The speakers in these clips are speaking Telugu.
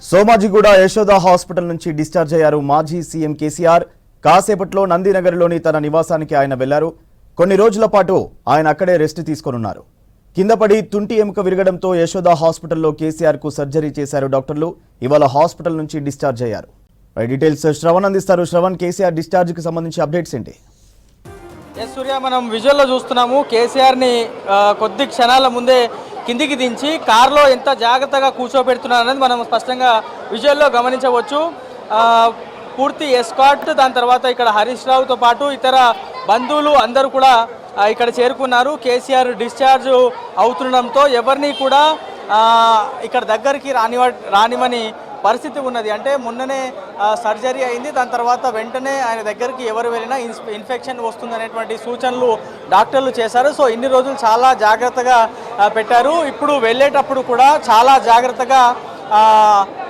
సోమాజిగూడ యశోద హాస్పిటల్ నుంచి డిశ్చార్జ్ అయ్యారు మాజీ సీఎం కేసీఆర్. కాసేపట్లో నందినగర్లోని తన నివాసానికి ఆయన వెళ్లారు. కొన్ని రోజుల పాటు ఆయన అక్కడే రెస్ట్ తీసుకోనున్నారు. కిందపడి తుంటి ఎముక విరగడంతో యశోద హాస్పిటల్లో కేసీఆర్ కు సర్జరీ చేశారు డాక్టర్లు. ఇవాళ హాస్పిటల్ నుంచి డిశ్చార్జ్ అయ్యారు. డీటెయిల్స్ శ్రవణ్ అందిస్తారు. శ్రవణ్, కేసీఆర్ డిశ్చార్జ్ కి సంబంధించి అప్డేట్స్ ఏంటి? సూర్య, మనం విజువల్లో చూస్తున్నాము కేసీఆర్ని కొద్ది క్షణాల ముందే కిందికి దించి కారులో ఎంత జాగ్రత్తగా కూర్చోబెడుతున్నారనేది మనం స్పష్టంగా విజువల్లో గమనించవచ్చు. పూర్తి ఎస్కాట్, దాని తర్వాత ఇక్కడ హరీష్ రావుతో పాటు ఇతర బంధువులు అందరూ కూడా ఇక్కడ చేరుకున్నారు. కేసీఆర్ డిశ్చార్జ్ అవుతుండడంతో ఎవరిని కూడా ఇక్కడ దగ్గరికి రానివని పరిస్థితి ఉన్నది. అంటే మొన్ననే సర్జరీ అయింది, దాని తర్వాత వెంటనే ఆయన దగ్గరికి ఎవరు వెళ్ళినా ఇన్ఫెక్షన్ వస్తుందనేటువంటి సూచనలు డాక్టర్లు చేశారు. సో ఇన్ని రోజులు చాలా జాగ్రత్తగా పెట్టారు. ఇప్పుడు వెళ్ళేటప్పుడు కూడా చాలా జాగ్రత్తగా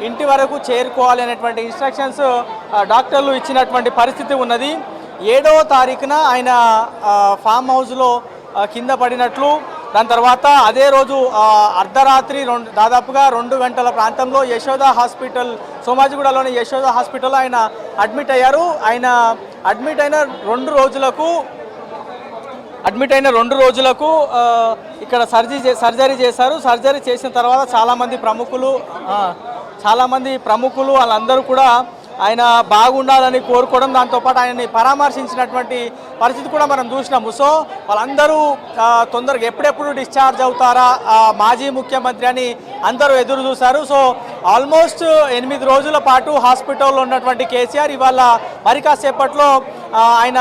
ఇంటి వరకు చేరుకోవాలి అనేటువంటి ఇన్స్ట్రక్షన్స్ డాక్టర్లు ఇచ్చినటువంటి పరిస్థితి ఉన్నది. 7వ తారీఖున ఆయన ఫామ్ హౌస్లో కింద పడినట్లు, దాని తర్వాత అదే రోజు అర్ధరాత్రి దాదాపుగా 2 గంటల ప్రాంతంలో యశోద హాస్పిటల్, సోమాజిగూడలోని యశోద హాస్పిటల్లో ఆయన అడ్మిట్ అయ్యారు. ఆయన అడ్మిట్ అయిన 2 రోజులకు ఇక్కడ సర్జరీ చేశారు. సర్జరీ చేసిన తర్వాత చాలామంది ప్రముఖులు వాళ్ళందరూ కూడా ఆయన బాగుండాలని కోరుకోవడం, దాంతోపాటు ఆయనని పరామర్శించినటువంటి పరిస్థితి కూడా మనం చూసినాము. సో వాళ్ళందరూ తొందరగా ఎప్పుడెప్పుడు డిశ్చార్జ్ అవుతారా మాజీ ముఖ్యమంత్రి అని అందరూ ఎదురు చూశారు. సో ఆల్మోస్ట్ 8 రోజుల పాటు హాస్పిటల్లో ఉన్నటువంటి కేసీఆర్ ఇవాళ మరి కాసేపట్లో ఆయన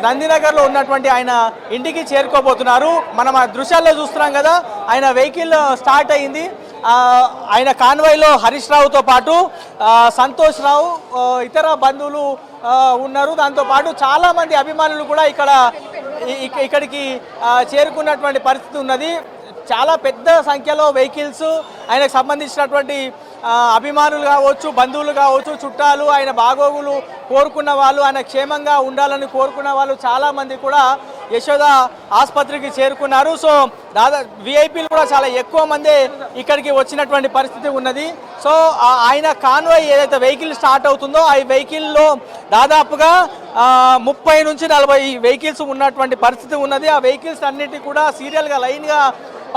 నందినగర్లో ఉన్నటువంటి ఆయన ఇంటికి చేరుకోబోతున్నారు. మనం ఆ దృశ్యాల్లో చూస్తున్నాం కదా, ఆయన వెహికల్ స్టార్ట్ అయింది. ఆయన కాన్వాయ్లో హరీష్ రావుతో పాటు సంతోష్ రావు, ఇతర బంధువులు ఉన్నారు. దాంతోపాటు చాలామంది అభిమానులు కూడా ఇక్కడికి చేరుకున్నటువంటి పరిస్థితి ఉన్నది. చాలా పెద్ద సంఖ్యలో వెహికల్స్, ఆయనకు సంబంధించినటువంటి అభిమానులు కావచ్చు, బంధువులు కావచ్చు, చుట్టాలు, ఆయన బాగోగులు కోరుకున్న వాళ్ళు, ఆయన క్షేమంగా ఉండాలని కోరుకున్న వాళ్ళు చాలామంది కూడా యశోద ఆసుపత్రికి చేరుకున్నారు. సో విఐపీలు కూడా చాలా ఎక్కువ మంది ఇక్కడికి వచ్చినటువంటి పరిస్థితి ఉన్నది. సో ఆయన కాన్వాయ్ ఏదైతే వెహికల్ స్టార్ట్ అవుతుందో ఆ వెహికల్లో దాదాపుగా 30 నుంచి 40 వెహికల్స్ ఉన్నటువంటి పరిస్థితి ఉన్నది. ఆ వెహికల్స్ అన్నిటి కూడా సీరియల్గా లైన్గా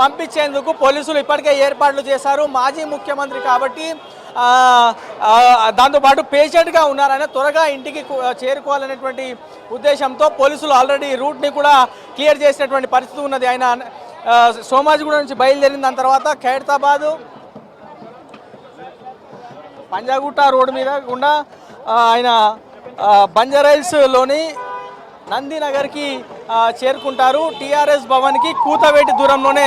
పంపించేందుకు పోలీసులు ఇప్పటికే ఏర్పాట్లు చేశారు. మాజీ ముఖ్యమంత్రి కాబట్టి దాంతోపాటు పేషెంట్గా ఉన్నారని త్వరగా ఇంటికి చేరుకోవాలనేటువంటి ఉద్దేశంతో పోలీసులు ఆల్రెడీ రూట్ని కూడా క్లియర్ చేసినటువంటి పరిస్థితి ఉన్నది. ఆయన సోమాజిగూడ నుంచి బయలుదేరిన దాని తర్వాత ఖైరతాబాద్ పంజాగుట్ట రోడ్డు మీద గుండా ఆయన బంజారాహిల్స్లోని నందినగర్కి చేరుకుంటారు. టీఆర్ఎస్ భవన్కి కూతవేటి దూరంలోనే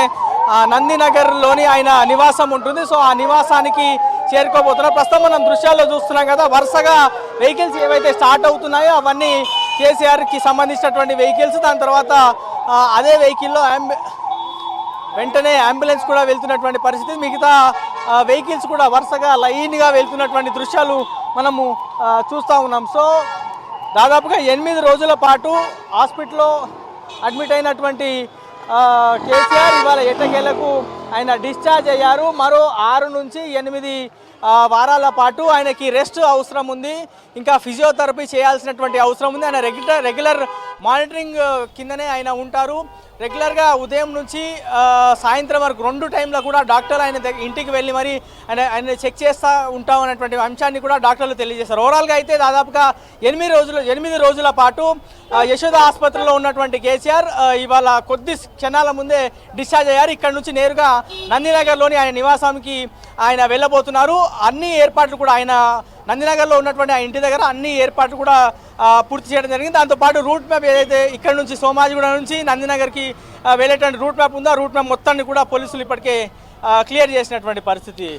నందినగర్లోని ఆయన నివాసం ఉంటుంది. సో ఆ నివాసానికి చేరుకోబోతున్నారు. ప్రస్తుతం మనం దృశ్యాల్లో చూస్తున్నాం కదా, వరుసగా వెహికల్స్ ఏవైతే స్టార్ట్ అవుతున్నాయో అవన్నీ కేసీఆర్కి సంబంధించినటువంటి వెహికల్స్. దాని తర్వాత అదే వెహికల్లో వెంటనే అంబులెన్స్ కూడా వెళ్తున్నటువంటి పరిస్థితి. మిగతా వెహికల్స్ కూడా వరుసగా లైన్గా వెళ్తున్నటువంటి దృశ్యాలు మనము చూస్తూ ఉన్నాం. సో దాదాపుగా 8 రోజుల పాటు హాస్పిటల్లో అడ్మిట్ అయినటువంటి కేసీఆర్ ఇవాళ ఎట్టకేలకు ఆయన డిశ్చార్జ్ అయ్యారు. మరో 6 నుంచి 8 వారాల పాటు ఆయనకి రెస్ట్ అవసరం ఉంది. ఇంకా ఫిజియోథెరపీ చేయాల్సినటువంటి అవసరం ఉంది. ఆయన రెగ్యులర్ మానిటరింగ్ కిందనే ఆయన ఉంటారు. రెగ్యులర్గా ఉదయం నుంచి సాయంత్రం వరకు 2 టైంలో కూడా డాక్టర్ ఆయన ఇంటికి వెళ్ళి మరి ఆయన చెక్ చేస్తూ ఉంటాం అనేటువంటి అంశాన్ని కూడా డాక్టర్లు తెలియజేశారు. ఓవరాల్గా అయితే దాదాపుగా 8 రోజుల పాటు యశోద ఆసుపత్రిలో ఉన్నటువంటి కేసీఆర్ ఇవాళ కొద్ది క్షణాల ముందే డిశ్చార్జ్ అయ్యారు. ఇక్కడ నుంచి నేరుగా నందినగర్లోని ఆయన నివాసానికి ఆయన వెళ్ళబోతున్నారు. అన్ని ఏర్పాట్లు కూడా ఆయన నందినగర్లో ఉన్నటువంటి ఆ ఇంటి దగ్గర అన్ని ఏర్పాట్లు కూడా పూర్తి చేయడం జరిగింది. దాంతోపాటు రూట్ మ్యాప్ ఏదైతే ఇక్కడ నుంచి సోమాజిగూడ నుంచి నందినగర్కి వెళ్ళేటువంటి రూట్ మ్యాప్ ఉందో ఆ రూట్ మ్యాప్ మొత్తాన్ని కూడా పోలీసులు ఇప్పటికే క్లియర్ చేసినటువంటి పరిస్థితి.